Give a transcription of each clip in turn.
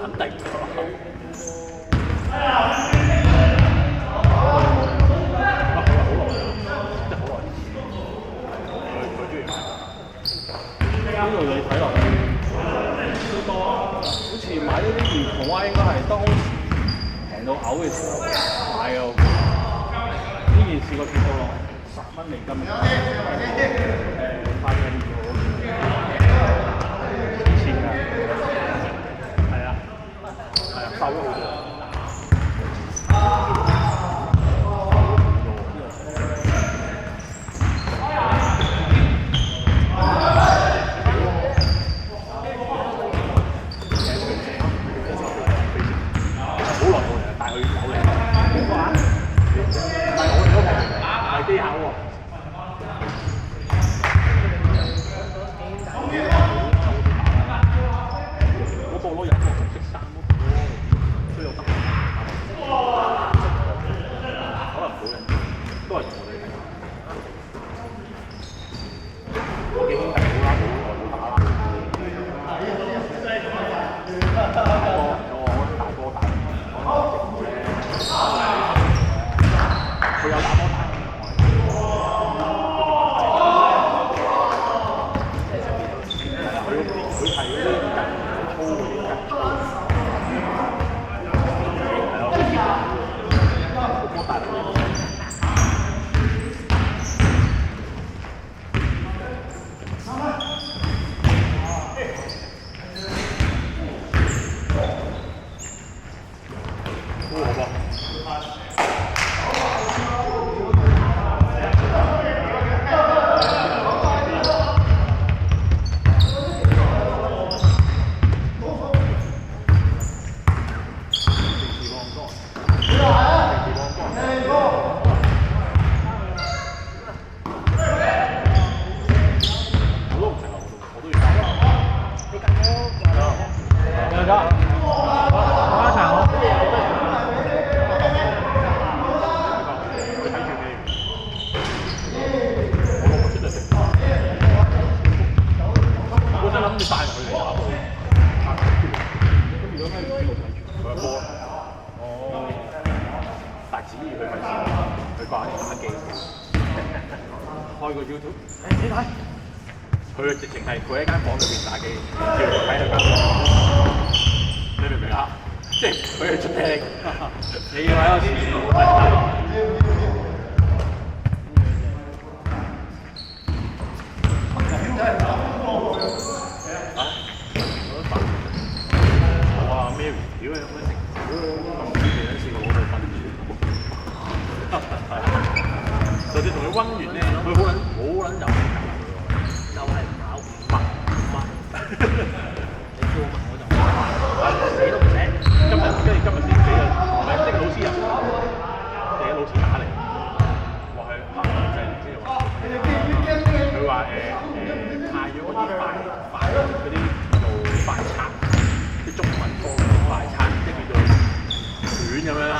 肯定㗎。呢度你睇落去，好似買咗啲兒童蛙應該係當時平到嘔嘅時候買嘅。呢件事個跌到落10蚊美金，發緊咗黐線㗎，係啊，瘦咗好多。機考喎，我報攞人個紅色衫咯，所以我得，可能冇人，都係同我哋睇。我幾兄弟好啦，冇打啦。大哥打，佢有打波打。開個 YouTube， 你睇，佢直情係佢喺間房裏邊打機，叫佢睇佢間房，你明唔明啊？即係佢係出廳，你要喺個廁所睇。我話 Mary， 屌你有咩食？咁你都試過嗰度瞓住。就算同佢温完咧，佢好撚有性格喎，就係考500。你叫我問我就死都唔寫。今日先死啊！唔係即係老師啊，你老師打嚟，話佢拍就係唔知話。佢話派咗嗰啲快嗰啲做快測，啲中文科嗰啲快測，即係叫做卷咁樣啦。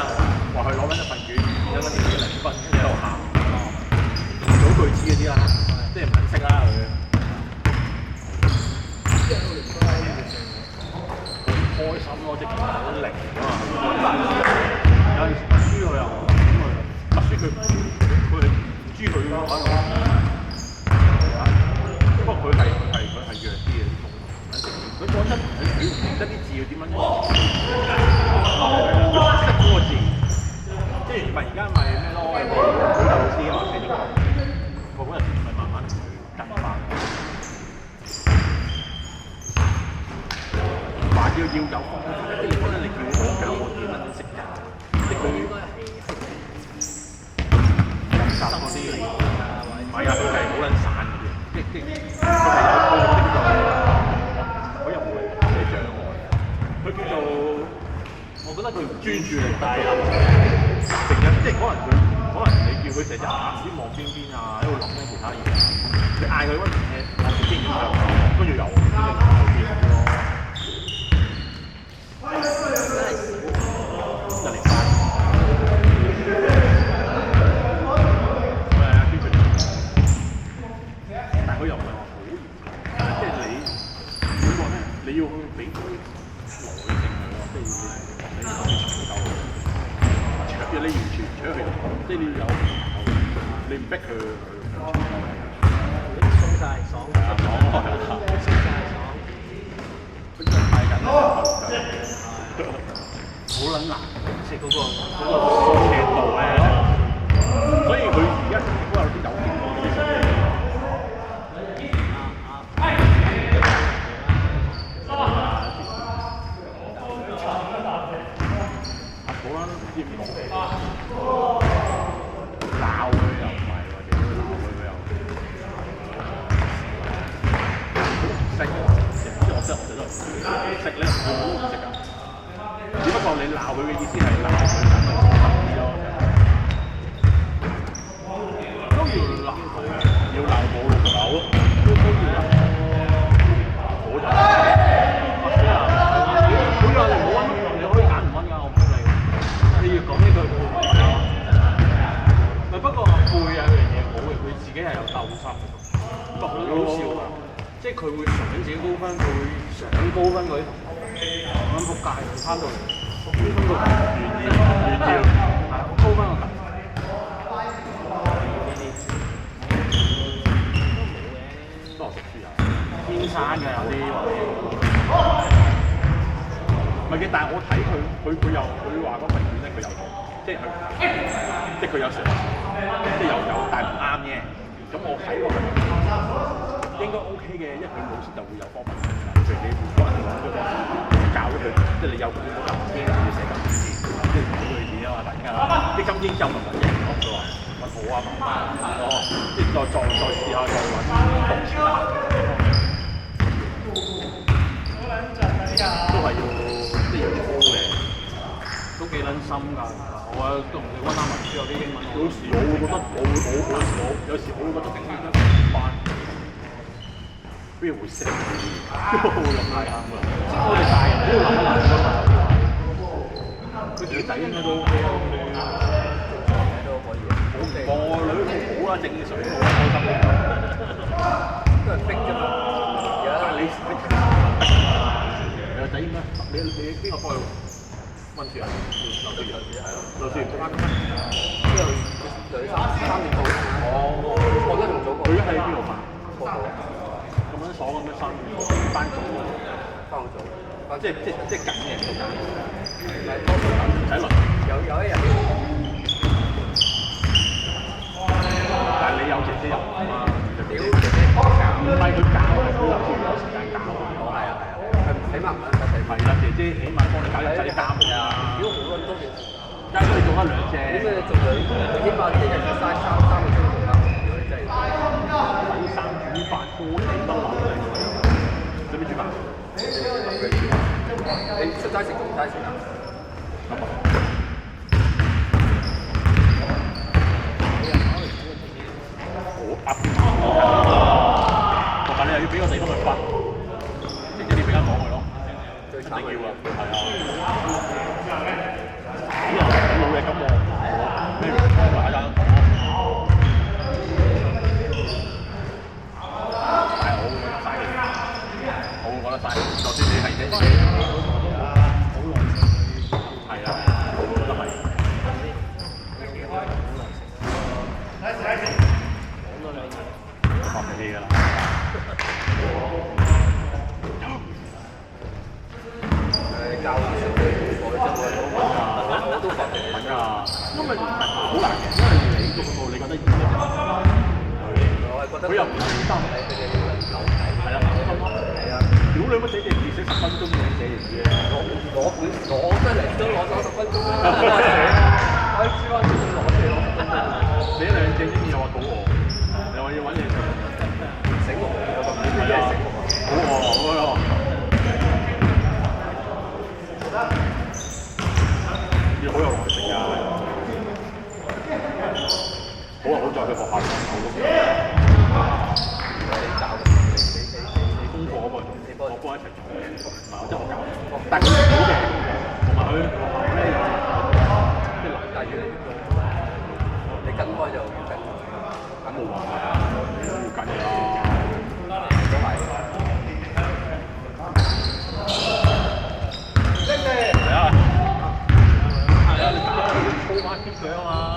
話佢攞緊一份卷，有緊啲0分，跟住喺度喊。句子嗰啲啦，即係唔肯識啦佢。好開心咯，即係好靈啊嘛！有陣時默書佢又默書佢唔知佢咯。不過佢係弱啲嘅，佢講得佢唔識得啲字要點樣？佢識嗰個字，即係咪而家咪咩咯？佢老師啊嘛，其實。我嗰陣時咪慢慢去跟翻，話要有方法，即係你覺得你叫我教我點樣識人，即係佢應該係複雜嗰啲，唔係啊，佢係好撚散嘅啫，即係佢係有佢又冇咩障礙，佢叫做我覺得佢唔專注力大啊，成日即係可能你叫佢成日唔知望邊邊啊，喺度諗緊其他嘢。你嗌佢嗰陣時，我唔知點樣，跟住又唔知點樣咯。108，係啊，標準。但係佢又唔係話好嚴，即係你點講咧？你要去俾啲邏取佢，即係你要有，你唔逼佢，鬆晒爽，鬆晒爽，逼得太緊啦，好撚難食嗰個斜度咧，所以佢而家都有啲有見過啲嘢。好啦，唔知點講，鬧佢又唔係喎，屌鬧佢又識，即係我真係都識咧，我都唔識㗎。只不過你鬧佢嘅意思係鬧佢等佢合啲咯，都要鬧佢，要鬧冇路走，都要鬧。我就好有你唔好溫，你可以揀唔溫㗎，我唔理。你越講呢句，佢會溫咯。咪不過背有樣嘢好嘅，佢自己係有鬥心嘅，不過好笑㗎。即係佢會想自己高分，佢會想高分佢咁仆街，翻到嚟高分個願意，係高分個突。都係讀書啊，天生嘅有啲或者。唔係嘅，但係我睇佢話嗰份卷咧，佢有講，即係佢有嘗試，即係有但係唔啱嘅。咁我睇過佢應該 OK 嘅，因為佢老師就會有方法。譬如你可能講咗個教咗佢，即係你有冇金天要寫金天，即係幾句字啊嘛，大家啲金天就唔揾人講嘅喎，揾我啊媽媽哦，即係再試下再揾同事啦，都係要即係要操嘅，都幾撚深㗎。我同你温下文書有啲英文，有時我會覺得有時我會覺得頂唔翻，邊會識？都會諗太啱啦。即係我哋大人都要諗一諗㗎嘛。佢自己仔應該都 OK 啊，都可以。我女好啦，正水好開心嘅。都係逼啫嘛。但係你個仔應該你邊個幫佢？溫書啊，留書係咯，留書翻工咩？之後3點到。哦，我覺得仲早過。佢而家喺邊度辦？報到。咁樣爽咁樣生翻早喎。翻好早。即係緊嘅都緊。係多數緊唔使輪。有一日。但係你有姐姐又唔啱。屌姐姐教。唔係佢教，係佢有時間教。哦，係啊。起碼唔使係啦，姐姐起碼幫你搞一啲家務啊！如果好撚多嘅，加佢做得兩隻。點解你做兩？你起碼一日要3個鐘頭啦。如果你真係洗衫煮飯拖地乜撚嚟？準備煮飯？你出街食唔出街食啊？咁啊！我噏同埋你又要俾個地方佢瞓。姐姐你俾間房佢咯。一定要啊，係啊！啲人冇嘢咁喎，咩唔係話間房？但係我會覺得嘥氣，我會覺得嘥氣。就算你係姐姐，好耐性係啊，我覺得係。講多兩嘢，發脾氣㗎啦。教啲小朋友做功課真係我都發脾氣啊！因為好難嘅，因為你做功課你覺得易嘅，我係覺得佢又唔係心，佢哋要留睇，係啦，心咯，係啊！屌你乜寫字寫10分鐘嘅寫完嘅，攞出嚟都攞咗10分鐘啦，我喺書包度攞出嚟攞10分鐘，寫兩隻先又話肚餓，又話要揾嘢食，醒目有個咩嘢醒目啊？好餓喎！要好有耐性㗎，好啊！好在佢學校好多嘢，你教你功課嗰個我幫一齊做嘅，唔係我真係我教，但係佢好嘅，同埋佢咧即係難帶越嚟越多，你跟開就要跟，咁冇話要跟㗎啦，都係。係啊！係啊！你操翻啲佢啊嘛〜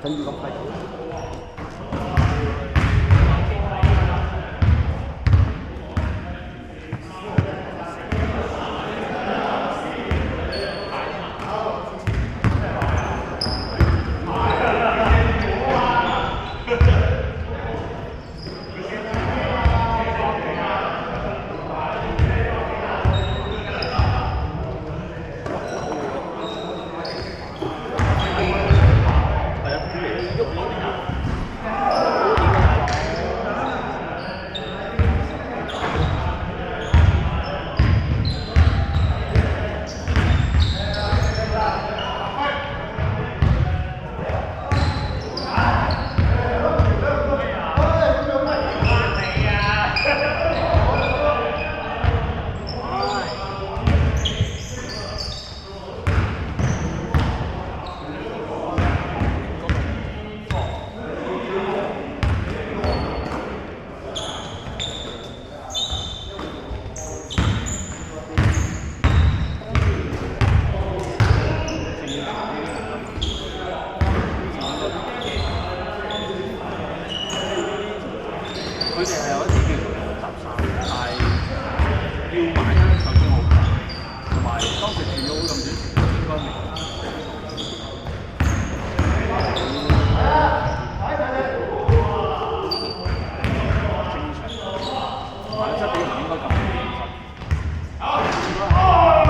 跟住咁快。佢哋係有一啲叫做垃圾衫，但係要買咧首先好貴，同埋當時住咗咁短時間應該未。正常，同埋質地唔應該咁劣質，應該係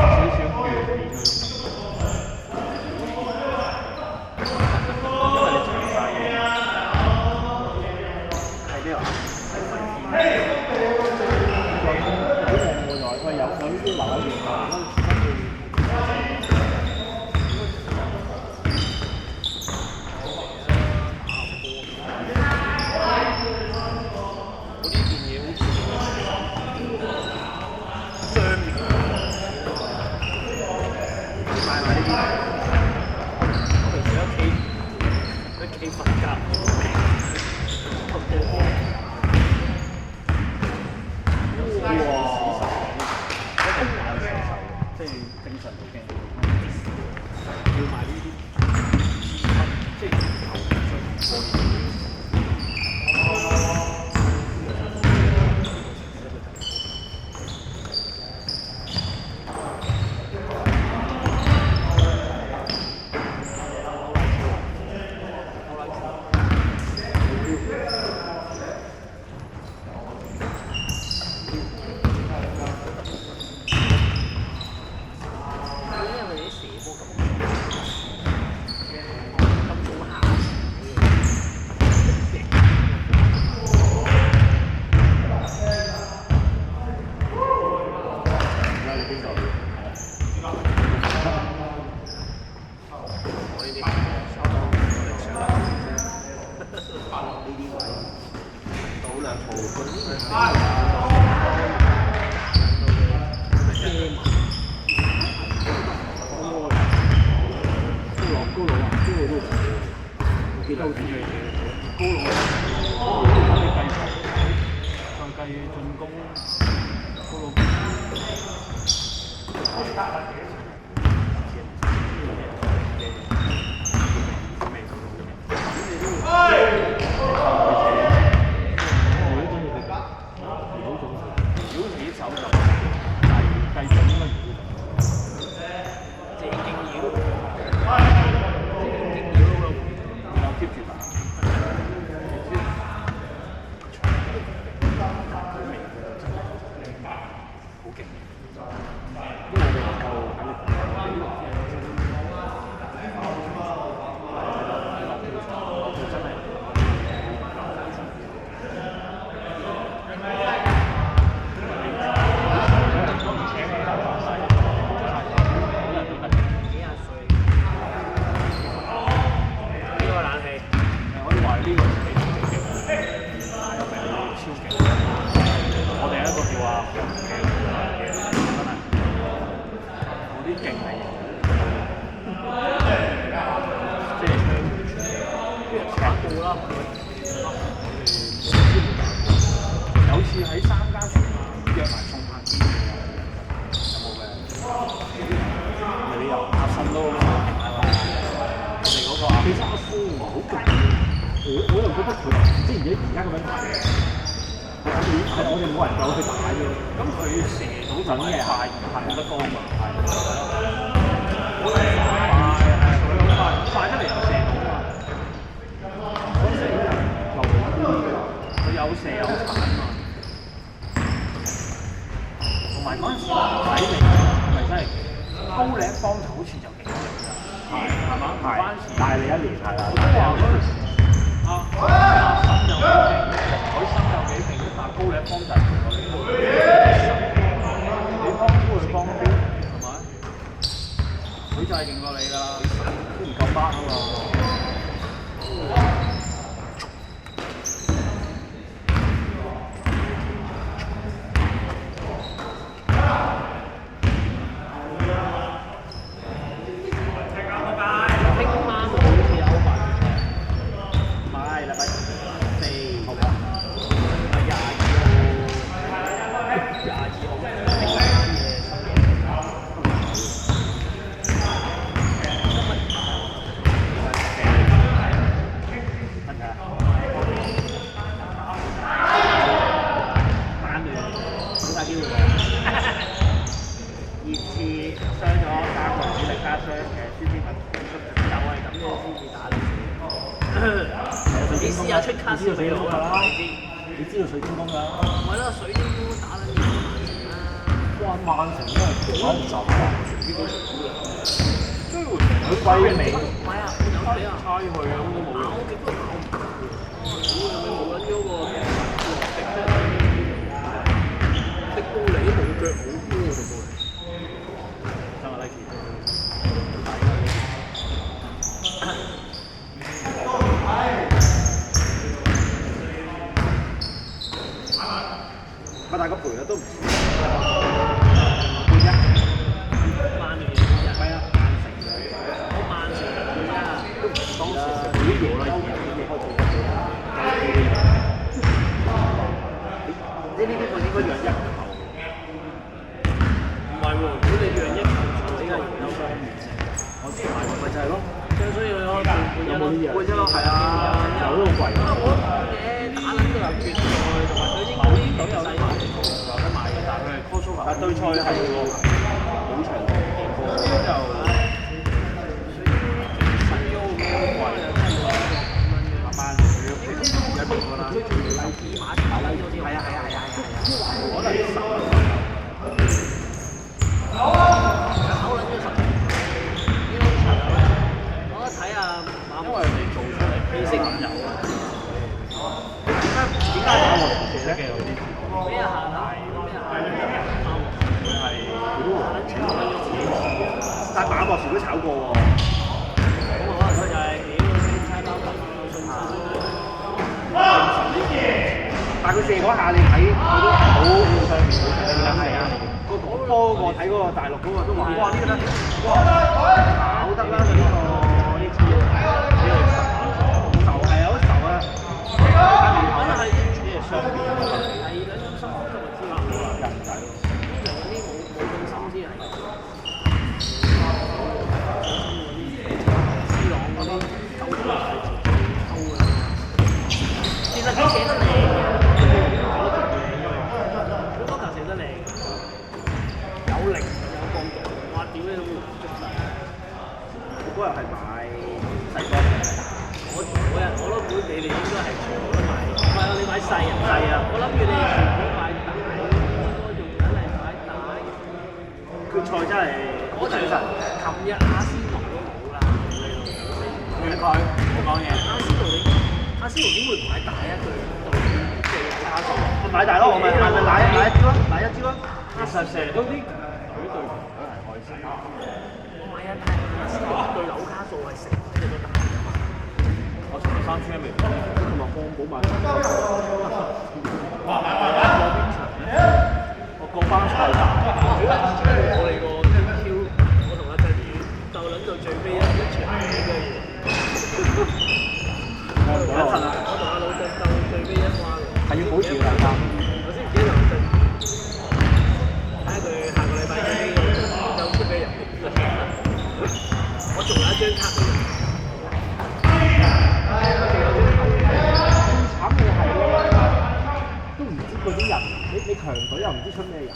少少越變嗰種感覺，因為你長晒嘢。係邊啊？喂，有呢啲留喺度啊！我呢件嘢好似雙面，買埋呢啲。我平時喺屋企瞓覺。即係正常途徑，要買呢啲即係頭水幾多錢嘅嘢？高佬計數，再計進攻，高佬。如果自己手就計準應該正經妖，有 keep 住打。好勁，因為我哋能夠喺真係。有次喺3家船約埋送客機嘅，有冇嘅？你又阿信都我哋嗰個阿飛沙夫好勁。覺得佢之前而家咁樣打，我哋冇人夠去打嘅。咁佢射到就係快，得多嘛。快出嚟又射到嘛。嗰時佢有射有鏟嘛。同埋嗰陣時睇你係真係高嶺幫就好似就幾好㗎，係嘛？係。帶你一年係啦。我都話嗰陣時心又幾勁，海心又幾勁，但高嶺幫就係同我哋呢度。你幫都會幫邊係咪？佢就係勁過你㗎，都唔夠班啊嘛。你試下出卡先俾我啦！你知道水晶宮㗎？唔係咯，水晶宮打撚完啦。哇！曼城真係講唔就啊！邊個場㗎？追回佢貴未？唔係啊，我有俾人猜佢啊，咁都冇用。我極都考唔到。屌有咩冇撚咗個迪布尼冇腳好高啊！迪布尼。真係 like 但係個賠率都唔少。半一。曼聯嘅半一。係啊，我曼城嘅半一都唔當時幾弱啦，而家未開始。呢啲我應該讓一球。唔係喎，如果你讓一球，你係有雙面性。我知係，咪就係咯。所以我半一咯。半一咯，係啊。有都好貴。我嘅打撚都有決賽，同埋佢應該都有得買。有得買嘅，但係佢係 call 但係對賽係喎，好長嘅。咁就新優嘅貴啊，真係慢慢嚟嘅，有變㗎啦。馬打撚咗啲，係啊，可能10。考撚咗10。我一睇啊，因為你做出嚟氣息咁有啊。點解打我哋做嘅嗰啲？咩啊？但馬博士都炒過喎，咁可能佢就係猜包球信心。但係佢射嗰下你睇，佢都好上面係啊！個波我睇嗰個大陸嗰個都話：哇呢個得，哇炒得啦！呢支就係有仇啊！可能係上邊係兩種心就知啦，人仔。通常嗰啲冇信心先係。其實佢寫得靚嘅，佢嗰球寫得靚，有力有角度，哇！屌你老母捉曬！我嗰日係買細波嘅，我都估你哋應該係全部都買，唔係啊！你買細啊？細啊！我諗住你全部買大，應該用緊係買大。決賽真係我其實琴日阿仙奴都冇啦，你佢冇講嘢。阿仙奴點會唔買大啊？佢卡數買大咯，我咪買一招咯，買一招咯。其實成日都啲隊對球都係開心。唔係啊，但係阿仙奴對紐卡素係成隻都大㗎嘛。我從3圈未，同埋放寶買。哇！我個班賽大，我哋個 Q， 我同阿振宇鬥撚到最尾一場幾個月。我同阿老實鬥最尾一關，係要保持兩分。我先唔記得老實，睇下佢下個禮拜幾就出俾人。我仲有一張卡。出咩人？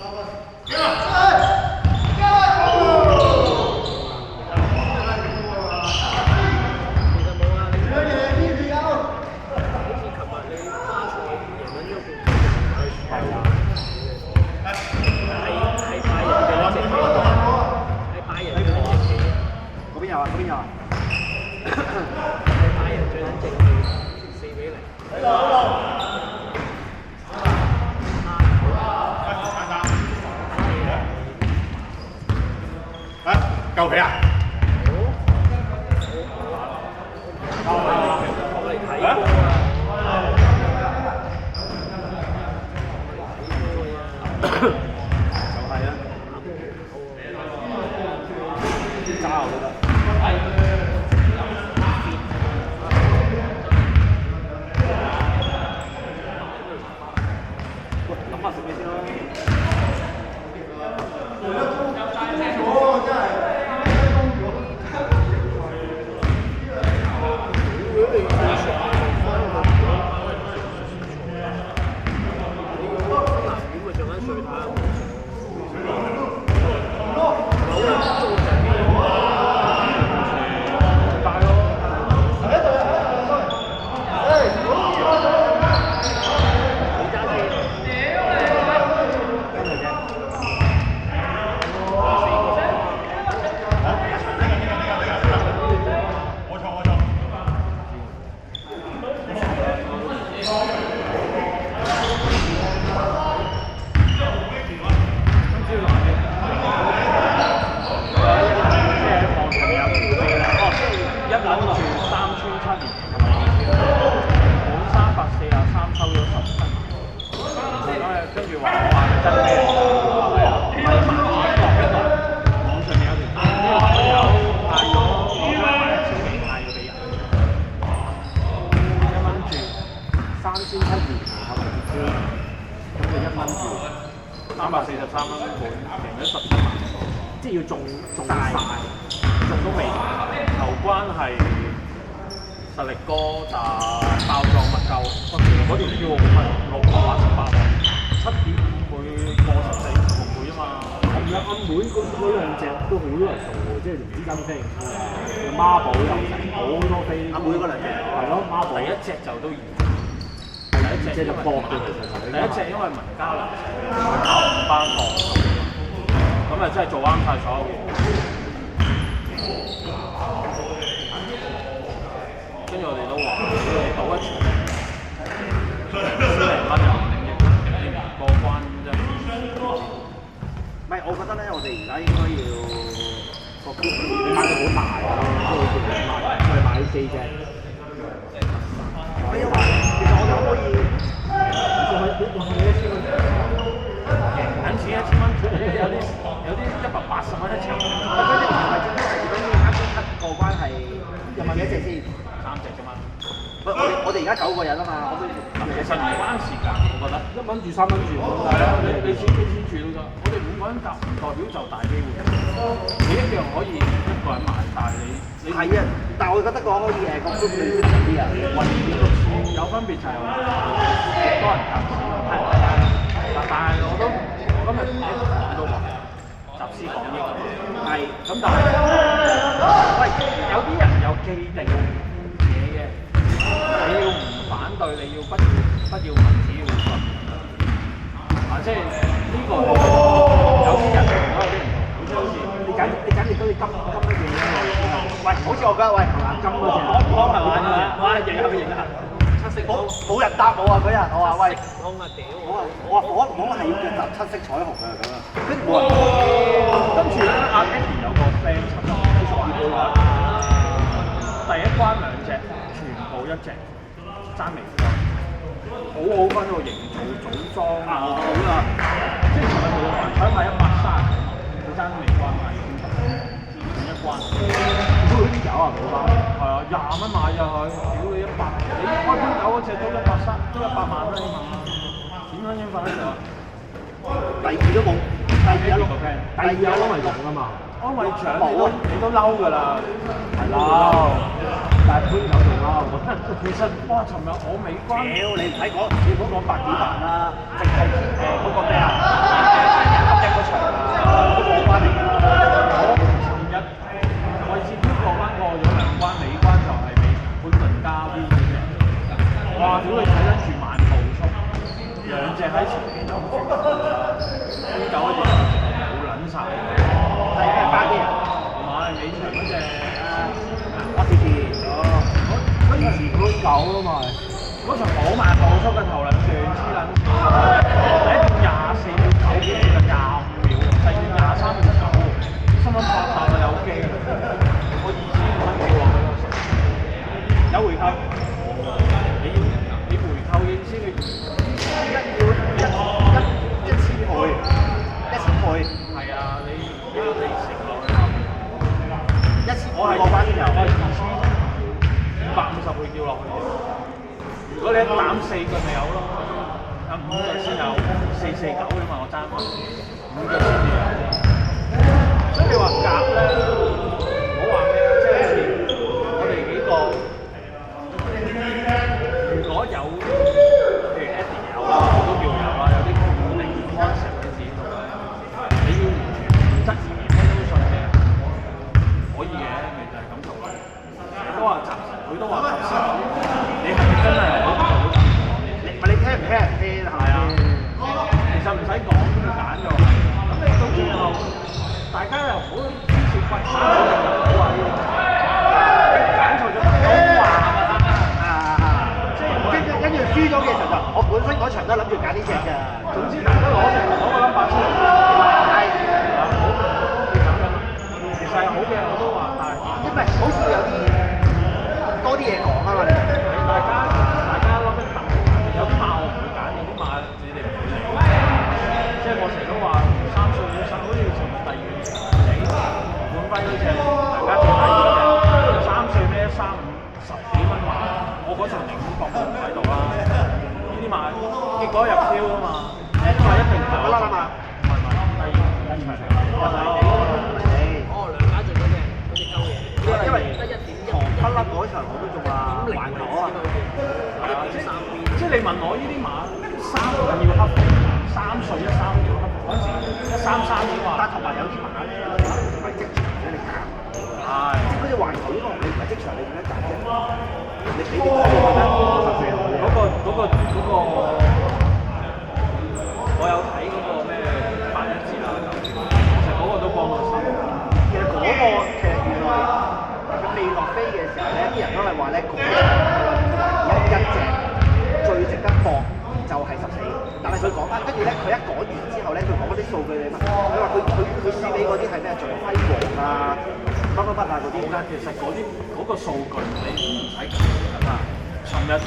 夠皮啊！343蚊本，贏咗17萬，即係要中晒，中都未。頭關係實力歌但包裝乜鳩，嗰條票我問618喎，7.5倍過14倍啊嘛。係啊，阿妹嗰兩隻都好多人送喎，即係唔知金飛，孖寶又好多飛。阿妹嗰兩隻係咯，孖寶。第一隻就都第一隻就搏嘅，其實第一隻因為文家良考唔班課，咁啊真係做啱晒所有嘢。跟住我哋都話，你賭一場，10零蚊又你唔過關真係。唔係，我覺得咧，我哋而家應該要個 group 買到好大咯，我哋買4隻。其實我哋可唔可以？仲係1000蚊，銀錢1000蚊，有啲180蚊一場。嗰啲唔係正宗係點樣啱先過關係人民幣1隻先3隻啫嘛。喂，我哋而家9個人啊嘛，其實唔關時間，我覺得1蚊住3蚊住。係啊，你錢幾錢住都得。我哋5個人夾唔代表就大機會，你一樣可以一個人買，但係你係啊，但係我覺得講可以個 group 會少啲啊，運錢個錢有分別就係話多人夾錢咯。但係我今日講到話集思廣益係咁，但係喂有啲人有既定嘢嘅，你要唔反對，你要不要民主要信啊，即係呢個有啲人同有啲唔同，即係好似你簡直都要金乜嘢喂，好似我覺得喂藍金嗰隻，我係玩嘅，哇贏下佢贏下。冇人答我啊！嗰日我話喂，空啊屌！我係要集7色彩虹啊咁啊，跟住冇人。跟住咧，阿 Andy 有個 friend 出咗第一關2隻，全部1隻，爭微分，好好分喎，營造組裝啊，好啊，即係尋日佢還彩買130，佢爭微關買一關。佢啲有啊，冇啦。係啊，20蚊買入去，屌你100，你開盤9嗰隻都100萬啦，起碼。點樣應份得上？第二都冇，第二有攞嚟用啊嘛。安慰獎你都嬲㗎啦，係嬲，但係潘有用嬲。其實哇，尋日我尾關，屌你唔睇講，你唔好講百幾萬啦，淨係嗰個咩啊？場啊，都過關嚟㗎。尋日位置飄過關過咗兩關，尾關就係美本頓加 V 嗰隻。哇！屌你睇得住慢步速，兩隻喺前面諗住，V9嗰隻冇撚晒。係咩巴機啊？唔係尾場嗰隻我試試。哦，嗰陣時佢狗啊嘛。嗰場好慢步速嘅頭兩段黐撚線，第一段24秒9，接近25秒，第二段23秒9，心諗發達啦有機，我2500幾喎嗰個時，有回購，你回購嘅意思你一千倍，1000倍。係啊，你利息落去1000我係過關先有。我係2550倍叫落去。如果你一膽4腳咪有咯，啊5腳先有，449啫嘛，我爭5腳先至有。所以你話夾咧，唔好話咩啊，即係好似我哋幾個，如果有，譬如 Eddie 有啦，我都叫有啦，有啲固定 concept 嘅指導咧，你要完全唔質疑咩都信嘅，可以嘅，咪就係咁做咯。佢都話集時，佢都話集時。你係咪真係好做到咁講？你聽唔聽人聽係啊？其實唔使講，佢揀咗係。咁你到最後，大家又唔好牽涉骨生咗定唔好話呢啲。揀錯咗都話㗎啦。即係跟住輸咗嘅時候就，我本身嗰場都諗住揀呢隻㗎。總之大家攞個 number 出嚟。係。其實係好嘅，我都話，但係因為好似有啲多啲嘢講啊嘛，你。大家諗一等，有啲馬我唔會揀，有啲馬你哋唔會理。即係我成日都話3歲好似尋日第二場你冠輝嗰隻，大家睇嗰隻3歲咩10幾蚊馬，我嗰場寧願搏都唔喺度啦。呢啲馬結果入挑啊嘛，呢啲馬一定唔係我啦嘛。唔係第二場嚟㗎。因為不甩嗰場我都仲話還球啊，即係你問我呢啲馬3要克服，3歲13要克服嗰陣時，133已經話。但同埋有啲馬咧，唔係即場咧，你揀。係。即係嗰隻還球呢個，你唔係即場，你點樣揀啫？你俾啲睇覺得嗰個，我有睇嗰個咩8-1節啊，其實嗰個都幫到手。其實嗰個其實原來佢未落飛嘅時候咧，啲人都係話咧，嗰場一隻最值得搏就係14。但係佢講翻，跟住咧佢一講完之後咧，佢講嗰啲數據你問，佢話佢輸俾嗰啲係咩？仲有輝煌啊，乜啊嗰啲。其實嗰個數據你唔使揀㗎嘛。尋日